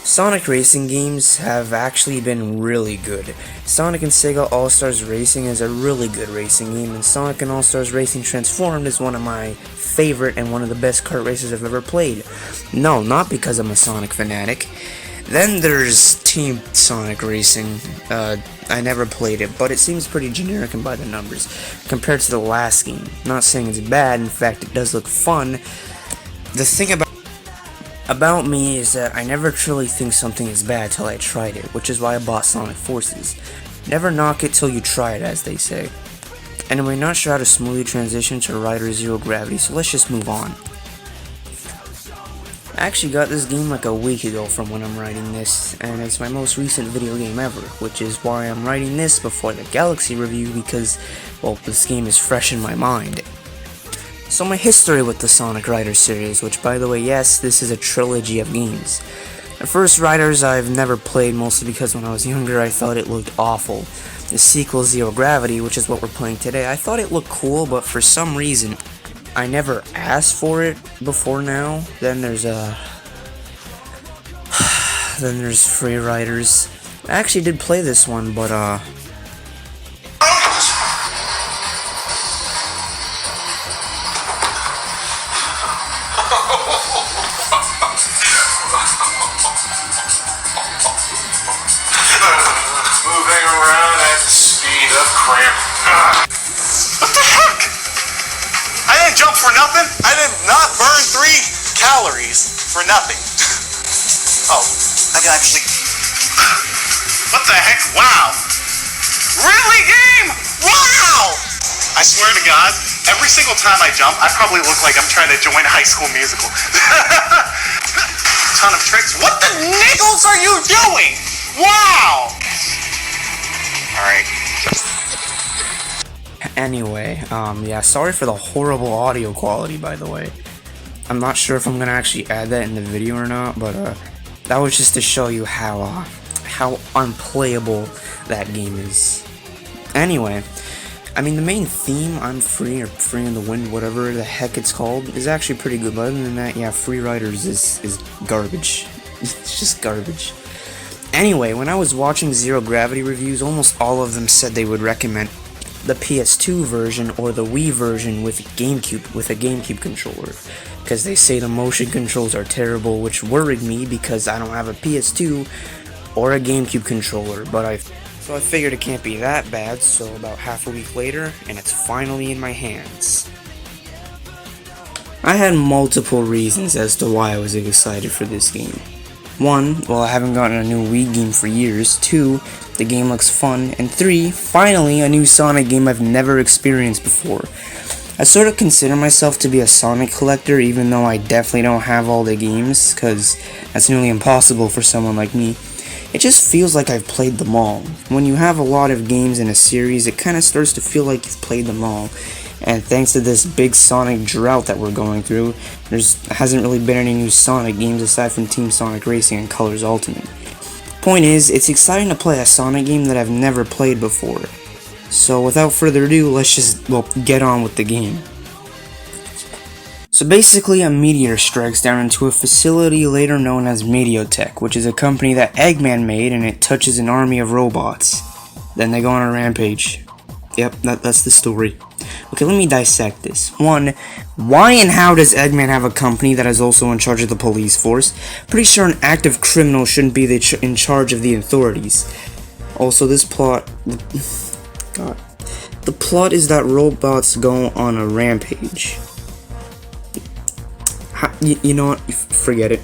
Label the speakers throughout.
Speaker 1: Sonic racing games have actually been really good. Sonic and Sega All-Stars Racing is a really good racing game, and Sonic and All-Stars Racing Transformed is one of my favorite and one of the best kart races I've ever played. No, not because I'm a Sonic fanatic. Then there's Team Sonic Racing. I never played it, but it seems pretty generic and by the numbers compared to the last game. Not saying it's bad, in fact it does look fun. The thing about me is that I never truly think something is bad till I tried it, which is why I bought Sonic Forces. Never knock it till you try it, as they say. Anyway, not sure how to smoothly transition to Rider Zero Gravity, so let's just move on. I actually got this game like a week ago from when I'm writing this, and it's my most recent video game ever, which is why I'm writing this before the Galaxy review because, well, this game is fresh in my mind. So my history with the Sonic Riders series, which by the way, yes, this is a trilogy of games. The first Riders I've never played, mostly because when I was younger I thought it looked awful. The sequel, Zero Gravity, which is what we're playing today, I thought it looked cool, but for some reason, I never asked for it before now. Then there's Free Riders. I actually did play this one, but
Speaker 2: moving around at the speed of cramp. What the heck? I didn't jump for nothing. I did not burn 3 calories for nothing. Oh, I can actually... What the heck? Wow. Really, game? Wow! I swear to God, every single time I jump, I probably look like I'm trying to join High School Musical. Ton of tricks. What the niggles are you doing? Wow! Alright.
Speaker 1: anyway, yeah, sorry for the horrible audio quality, by the way. I'm not sure if I'm gonna actually add that in the video or not, but that was just to show you how unplayable that game is. Anyway, I mean, the main theme, I'm Free, or Free in the Wind, whatever the heck it's called, is actually pretty good, but other than that, yeah, Free Riders is garbage. It's just garbage. Anyway, when I was watching Zero Gravity reviews, almost all of them said they would recommend the PS2 version or the Wii version with a GameCube controller, because they say the motion controls are terrible, which worried me because I don't have a PS2 or a GameCube controller, so I figured it can't be that bad. So about half a week later, and it's finally in my hands. I had multiple reasons as to why I was excited for this game. 1, well, I haven't gotten a new Wii game for years. 2, the game looks fun. And 3, finally, a new Sonic game I've never experienced before. I sort of consider myself to be a Sonic collector, even though I definitely don't have all the games, because that's nearly impossible for someone like me. It just feels like I've played them all. When you have a lot of games in a series, it kind of starts to feel like you've played them all. And thanks to this big Sonic drought that we're going through, there hasn't really been any new Sonic games aside from Team Sonic Racing and Colors Ultimate. Point is, it's exciting to play a Sonic game that I've never played before. So without further ado, let's just, well, get on with the game. So basically, a meteor strikes down into a facility later known as Mediotech, which is a company that Eggman made, and it touches an army of robots. Then they go on a rampage. Yep, that's the story. Okay, let me dissect this. 1, why and how does Eggman have a company that is also in charge of the police force? Pretty sure an active criminal shouldn't be in charge of the authorities. Also, this plot... God. The plot is that robots go on a rampage. You know what? Forget it.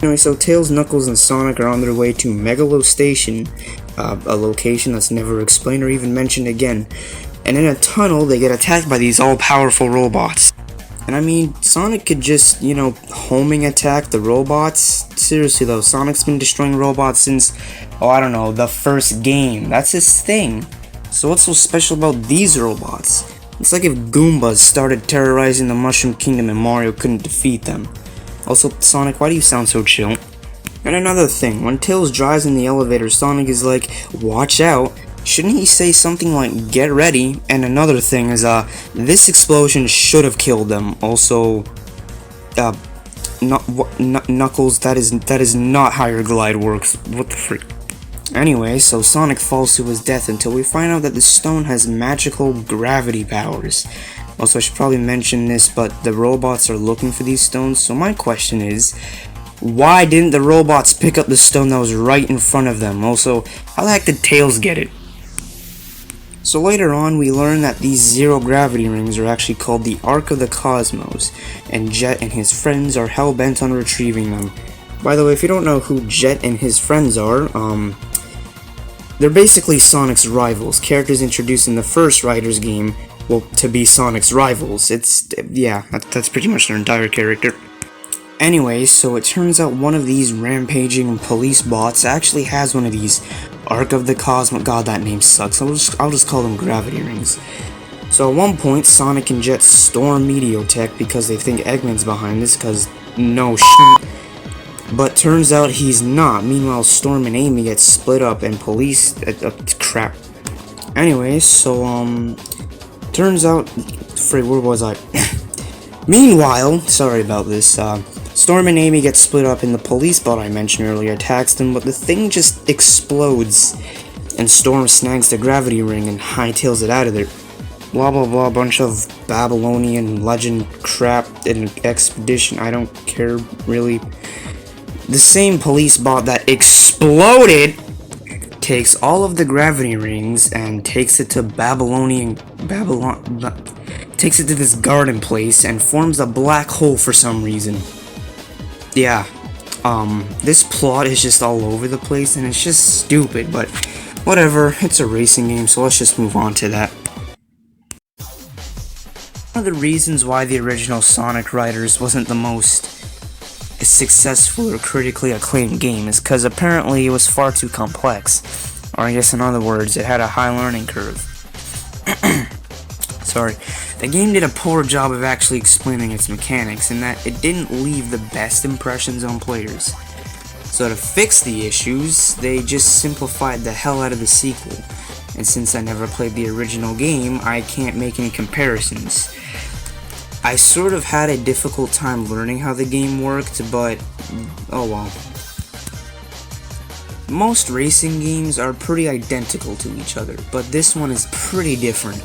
Speaker 1: Anyway, so Tails, Knuckles, and Sonic are on their way to Megalo Station, a location that's never explained or even mentioned again. And in a tunnel, they get attacked by these all-powerful robots. And I mean, Sonic could just, homing attack the robots. Seriously though, Sonic's been destroying robots since, I don't know, the first game. That's his thing. So what's so special about these robots? It's like if Goombas started terrorizing the Mushroom Kingdom and Mario couldn't defeat them. Also, Sonic, why do you sound so chill? And another thing, when Tails drives in the elevator, Sonic is like, watch out. Shouldn't he say something like, get ready? And another thing is, this explosion should have killed them. Also, Knuckles, that is not how your glide works. What the freak? Anyway, so Sonic falls to his death until we find out that the stone has magical gravity powers. Also, I should probably mention this, but the robots are looking for these stones, so my question is, why didn't the robots pick up the stone that was right in front of them? Also, how the heck did Tails get it? So later on, we learn that these zero gravity rings are actually called the Ark of the Cosmos, and Jet and his friends are hell-bent on retrieving them. By the way, if you don't know who Jet and his friends are, they're basically Sonic's rivals, characters introduced in the first Riders game, well, to be Sonic's rivals. That's pretty much their entire character. Anyway, so it turns out one of these rampaging police bots actually has one of these Ark of the Cosmos. God, that name sucks. I'll just call them gravity rings. So at one point, Sonic and Jet storm Mediotech because they think Eggman's behind this, cause no shit. But turns out he's not. Meanwhile, Storm and Amy get split up and police crap. Anyway, so turns out where was I? Meanwhile, sorry about this, Storm and Amy get split up and the police bot I mentioned earlier attacks them, but the thing just explodes, and Storm snags the gravity ring and hightails it out of there. Blah blah blah, bunch of Babylonian legend crap in an expedition, I don't care really. The same police bot that exploded takes all of the gravity rings and takes it to takes it to this garden place and forms a black hole for some reason. Yeah, this plot is just all over the place and it's just stupid, but whatever, it's a racing game, so let's just move on to that. One of the reasons why the original Sonic Riders wasn't the most successful or critically acclaimed game is because apparently it was far too complex, or I guess in other words, it had a high learning curve. Sorry. The game did a poor job of actually explaining its mechanics, in that it didn't leave the best impressions on players. So to fix the issues, they just simplified the hell out of the sequel, and since I never played the original game, I can't make any comparisons. I sort of had a difficult time learning how the game worked, but oh well. Most racing games are pretty identical to each other, but this one is pretty different.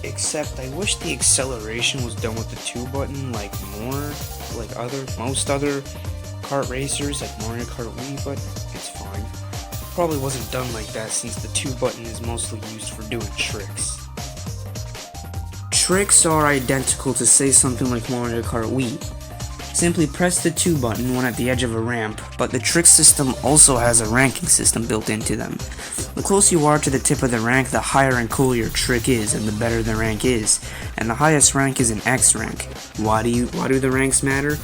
Speaker 1: Except I wish the acceleration was done with the 2 button like most other kart racers like Mario Kart Wii, but it's fine. Probably wasn't done like that since the 2 button is mostly used for doing tricks. Tricks are identical to say something like Mario Kart Wii. Simply press the 2 button when at the edge of a ramp, but the trick system also has a ranking system built into them. The closer you are to the tip of the rank, the higher and cooler your trick is, and the better the rank is. And the highest rank is an X rank. Why do the ranks matter?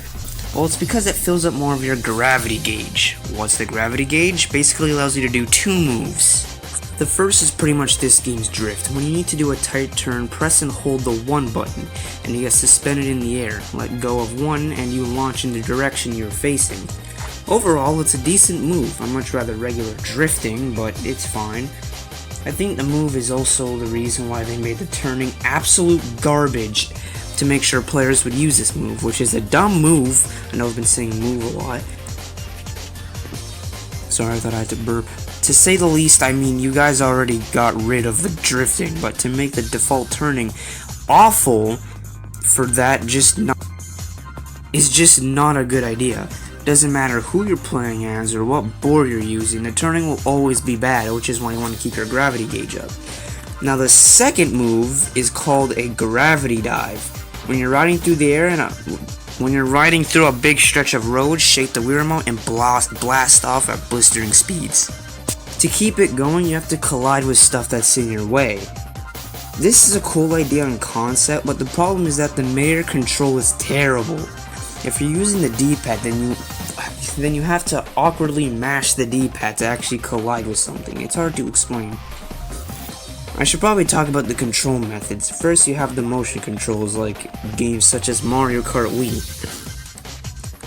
Speaker 1: Well, it's because it fills up more of your gravity gauge. What's the gravity gauge? Basically allows you to do 2 moves. The first is pretty much this game's drift. When you need to do a tight turn, press and hold the 1 button, and you get suspended in the air. Let go of 1, and you launch in the direction you're facing. Overall, it's a decent move. I much rather regular drifting, but it's fine. I think the move is also the reason why they made the turning absolute garbage to make sure players would use this move, which is a dumb move. I know I've been saying move a lot. Sorry, I thought I had to burp. To say the least, I mean, you guys already got rid of the drifting, but to make the default turning awful for that is just not a good idea. Doesn't matter who you're playing as or what board you're using, the turning will always be bad, which is why you want to keep your gravity gauge up. Now the second move is called a gravity dive. When you're riding through the air when you're riding through a big stretch of road, shake the Wii remote and blast off at blistering speeds. To keep it going, you have to collide with stuff that's in your way. This is a cool idea in concept, but the problem is that the meter control is terrible. If you're using the D-pad, then you have to awkwardly mash the D-pad to actually collide with something. It's hard to explain. I should probably talk about the control methods. First, you have the motion controls like games such as Mario Kart Wii.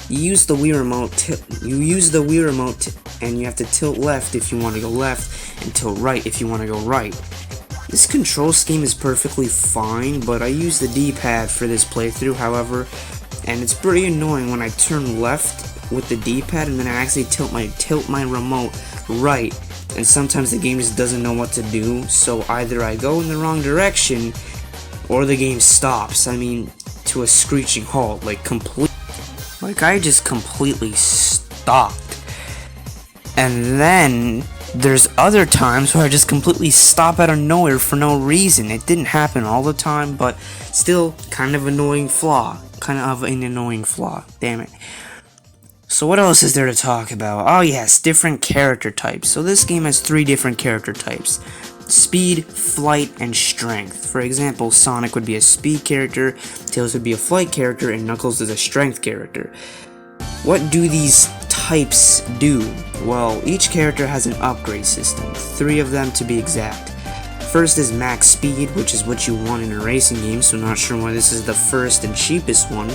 Speaker 1: You use the Wii remote and you have to tilt left if you want to go left and tilt right if you want to go right. This control scheme is perfectly fine, but I use the D-pad for this playthrough. However, and it's pretty annoying when I turn left with the D-pad and then I actually tilt my remote right, and sometimes the game just doesn't know what to do, so either I go in the wrong direction or the game stops. I mean, to a screeching halt, like I just completely stopped. And then there's other times where I just completely stop out of nowhere for no reason. It didn't happen all the time, but still kind of an annoying flaw. Damn it. So what else is there to talk about? Oh yes, different character types. So this game has 3 different character types: speed, flight, and strength. For example, Sonic would be a speed character, Tails would be a flight character, and Knuckles is a strength character. What do these types do? Well, each character has an upgrade system, 3 of them to be exact. First is max speed, which is what you want in a racing game, so not sure why this is the first and cheapest one.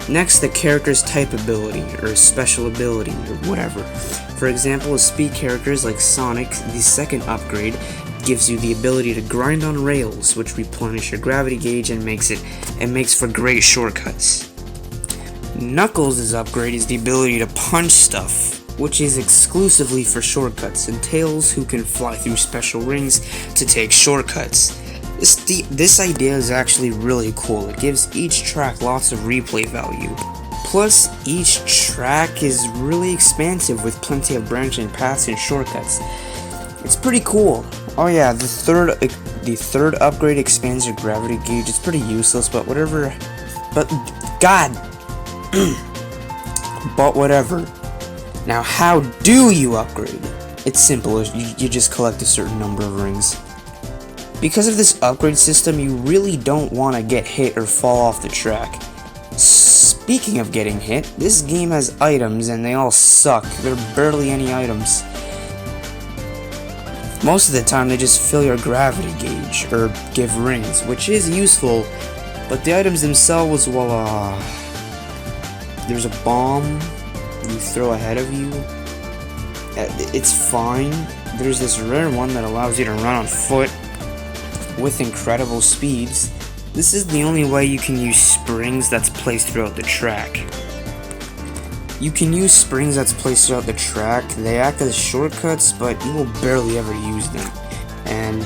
Speaker 1: Next, the character's type ability, or special ability, or whatever. For example, with speed characters like Sonic, the second upgrade gives you the ability to grind on rails, which replenish your gravity gauge and makes for great shortcuts. Knuckles' upgrade is the ability to punch stuff, which is exclusively for shortcuts, and Tails, who can fly through special rings to take shortcuts. This idea is actually really cool. It gives each track lots of replay value. Plus, each track is really expansive with plenty of branching paths and shortcuts. It's pretty cool. Oh yeah, the third upgrade expands your gravity gauge. It's pretty useless, but whatever. But whatever. Now, how do you upgrade? It's simple. You just collect a certain number of rings. Because of this upgrade system, you really don't want to get hit or fall off the track. Speaking of getting hit, this game has items and they all suck. There are barely any items. Most of the time they just fill your gravity gauge or give rings, which is useful, but the items themselves, well, there's a bomb you throw ahead of you. It's fine. There's this rare one that allows you to run on foot with incredible speeds. This is the only way you can use springs that's placed throughout the track. They act as shortcuts, but you will barely ever use them. And,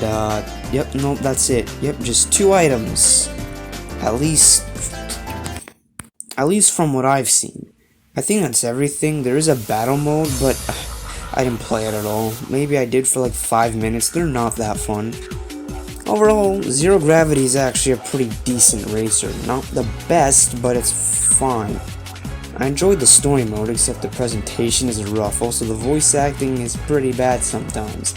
Speaker 1: yep, nope, that's it. Yep, just 2 items. At least from what I've seen. I think that's everything. There is a battle mode, but I didn't play it at all. Maybe I did for like 5 minutes. They're not that fun. Overall, Zero Gravity is actually a pretty decent racer. Not the best, but it's fine. I enjoyed the story mode, except the presentation is rough. Also, the voice acting is pretty bad sometimes.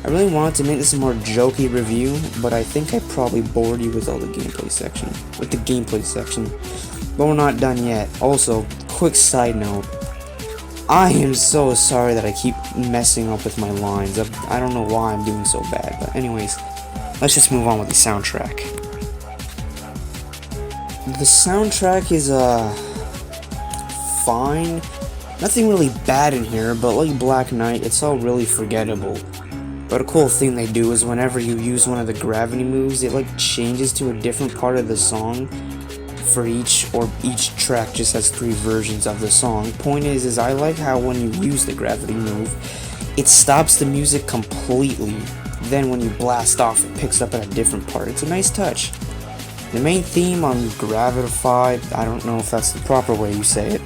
Speaker 1: I really wanted to make this a more jokey review, but I think I probably bored you with the gameplay section. But we're not done yet. Also, quick side note. I am so sorry that I keep messing up with my lines. I don't know why I'm doing so bad, but anyways, let's just move on with the soundtrack. The soundtrack is, fine. Nothing really bad in here, but like Black Knight, it's all really forgettable. But a cool thing they do is whenever you use one of the gravity moves, it like changes to a different part of the song for each track just has 3 versions of the song. Point is I like how when you use the gravity move, it stops the music completely. Then when you blast off, it picks up at a different part. It's a nice touch. The main theme on Gravitified, I don't know if that's the proper way you say it.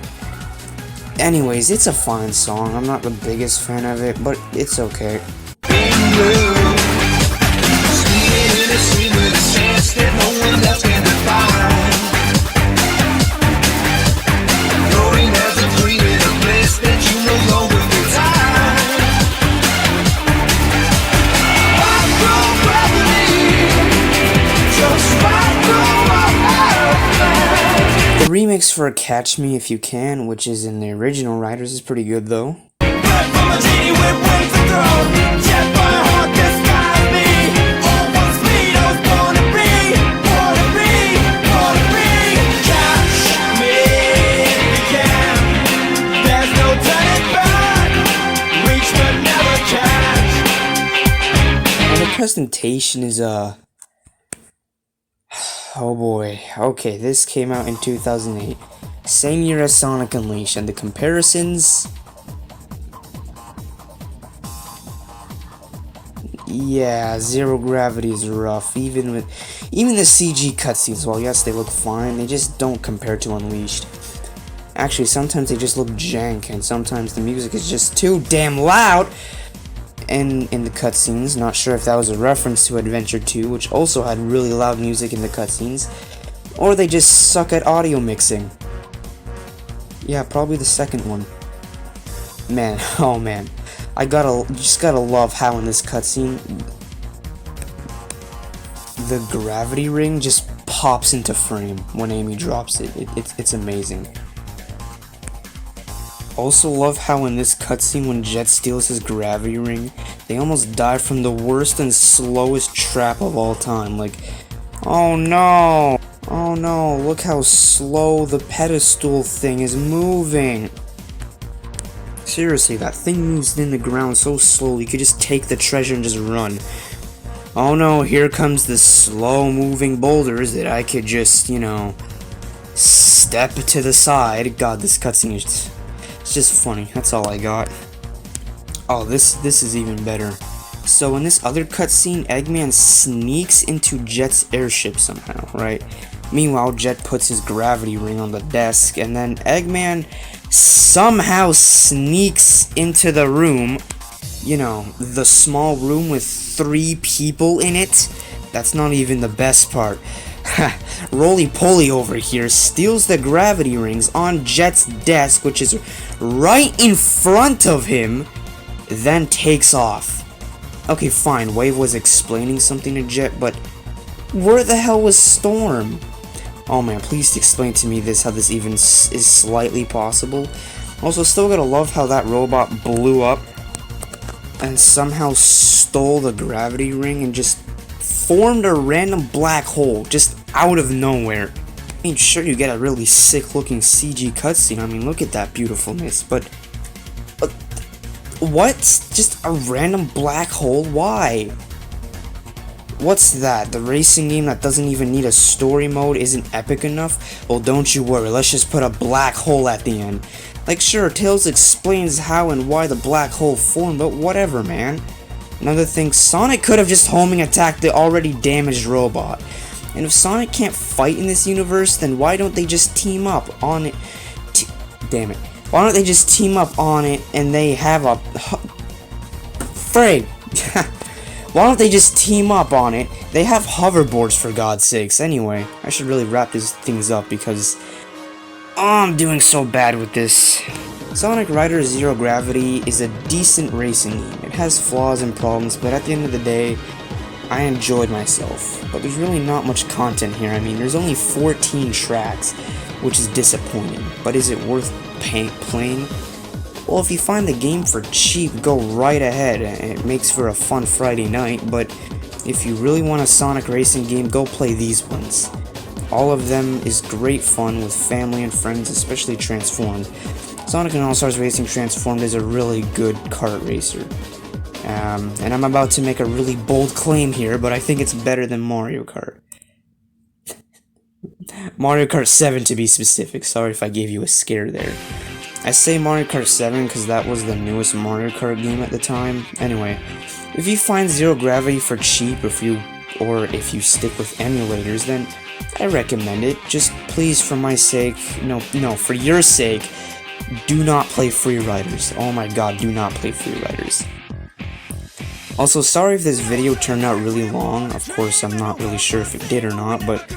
Speaker 1: Anyways, it's a fine song. I'm not the biggest fan of it, but it's okay. The remix for Catch Me If You Can, which is in the original writers, is pretty good though. And the presentation is Oh boy. Okay, this came out in 2008. Same year as Sonic Unleashed, and the comparisons... Yeah, Zero Gravity is rough, even the CG cutscenes, while yes, they look fine, they just don't compare to Unleashed. Actually, sometimes they just look jank, and sometimes the music is just too damn loud in the cutscenes. Not sure if that was a reference to Adventure 2, which also had really loud music in the cutscenes, or they just suck at audio mixing. Yeah, probably the second one. Man, oh man. Just gotta love how in this cutscene, the gravity ring just pops into frame when Amy drops it. It's amazing. Also love how in this cutscene when Jet steals his gravity ring, they almost die from the worst and slowest trap of all time. Like, oh no! Oh no, look how slow the pedestal thing is moving. Seriously, that thing moves in the ground so slowly, you could just take the treasure and just run. Oh no, here comes the slow-moving boulders that I could just, you know, step to the side. God, this cutscene is it's just funny. That's all I got. Oh, this is even better. So in this other cutscene, Eggman sneaks into Jet's airship somehow, right? Meanwhile, Jet puts his gravity ring on the desk, and then Eggman somehow sneaks into the room, you know, the small room with 3 people in it. That's not even the best part. Roly-Poly over here steals the gravity rings on Jet's desk, which is right in front of him, then takes off. Okay, fine, Wave was explaining something to Jet, but where the hell was Storm? Oh man, please explain to me how this even is slightly possible. Also, still gotta love how that robot blew up and somehow stole the gravity ring and just formed a random black hole just out of nowhere. I mean, sure, you get a really sick looking CG cutscene. I mean, look at that beautifulness, but what? Just a random black hole? Why? What's that? The racing game that doesn't even need a story mode isn't epic enough? Well, don't you worry, let's just put a black hole at the end. Like, sure, Tails explains how and why the black hole formed, but whatever, man. Another thing, Sonic could have just homing attacked the already damaged robot. And if Sonic can't fight in this universe, then why don't they just team up on it? Damn it. Why don't they just team up on it and they have a... Frig! Why don't they just team up on it? They have hoverboards, for God's sakes. Anyway, I should really wrap these things up because I'm doing so bad with this. Sonic Riders Zero Gravity is a decent racing game. It has flaws and problems, but at the end of the day, I enjoyed myself. But there's really not much content here. I mean, there's only 14 tracks, which is disappointing. But is it worth playing? Well, if you find the game for cheap, go right ahead. It makes for a fun Friday night, but if you really want a Sonic racing game, go play these ones. All of them is great fun with family and friends, especially Transformed. Sonic and All-Stars Racing Transformed is a really good kart racer. And I'm about to make a really bold claim here, but I think it's better than Mario Kart. Mario Kart 7 to be specific. Sorry if I gave you a scare there. I say Mario Kart 7 because that was the newest Mario Kart game at the time. Anyway, if you find Zero Gravity for cheap, or if you stick with emulators, then I recommend it. Just please, for my sake, no, for your sake, do not play Free Riders. Oh my god, do not play Free Riders. Also, sorry if this video turned out really long. Of course, I'm not really sure if it did or not, but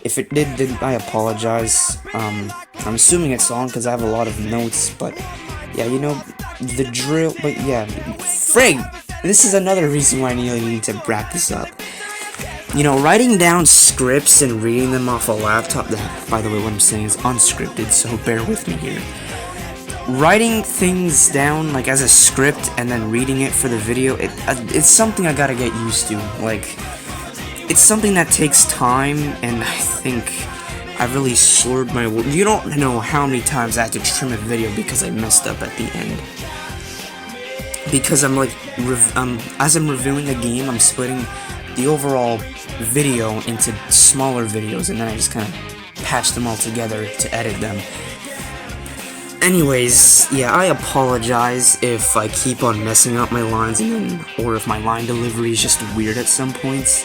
Speaker 1: if it did, I apologize. I'm assuming it's long because I have a lot of notes, but yeah, you know, the drill, but yeah, frig! This is another reason why I need to wrap this up. You know, writing down scripts and reading them off a laptop, by the way, what I'm saying is unscripted, so bear with me here. Writing things down, like, as a script and then reading it for the video, it's something I gotta get used to. Like, it's something that takes time, and I think I really slurred my words. You don't know how many times I had to trim a video because I messed up at the end. Because I'm like, as I'm reviewing the game, I'm splitting the overall video into smaller videos, and then I just kind of patch them all together to edit them. Anyways, yeah, I apologize if I keep on messing up my lines or if my line delivery is just weird at some points.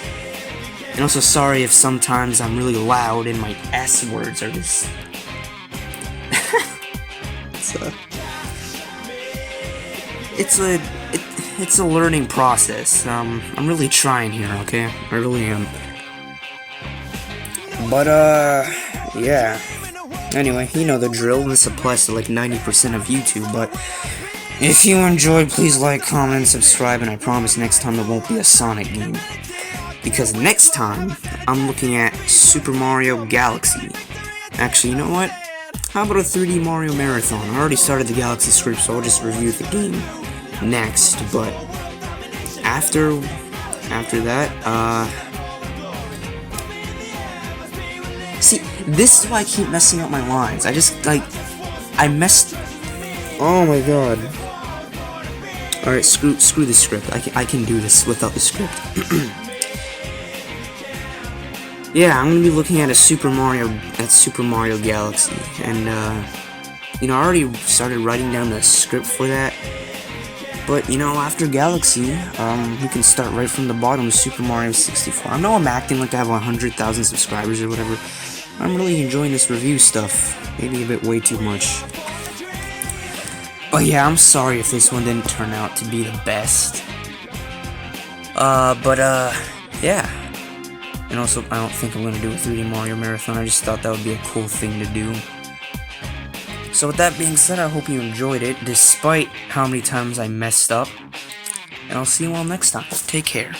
Speaker 1: And also sorry if sometimes I'm really loud and my S words are just... It's a learning process. I'm really trying here, okay? I really am. But, yeah. Anyway, you know the drill. This applies to like 90% of YouTube, but if you enjoyed, please like, comment, subscribe, and I promise next time there won't be a Sonic game. Because next time, I'm looking at Super Mario Galaxy. Actually, you know what? How about a 3D Mario Marathon? I already started the Galaxy script, so I'll just review the game next, but after that, see, this is why I keep messing up my lines. I just, like, oh my god. Alright, screw the script. I can do this without the script. Yeah, I'm gonna be looking at Super Mario Galaxy, and, you know, I already started writing down the script for that. But, you know, after Galaxy, you can start right from the bottom with Super Mario 64. I know I'm acting like I have 100,000 subscribers or whatever. I'm really enjoying this review stuff. Maybe a bit way too much. But yeah, I'm sorry if this one didn't turn out to be the best. Yeah. And also, I don't think I'm gonna do a 3D Mario Marathon. I just thought that would be a cool thing to do. So with that being said, I hope you enjoyed it, despite how many times I messed up. And I'll see you all next time. Take care.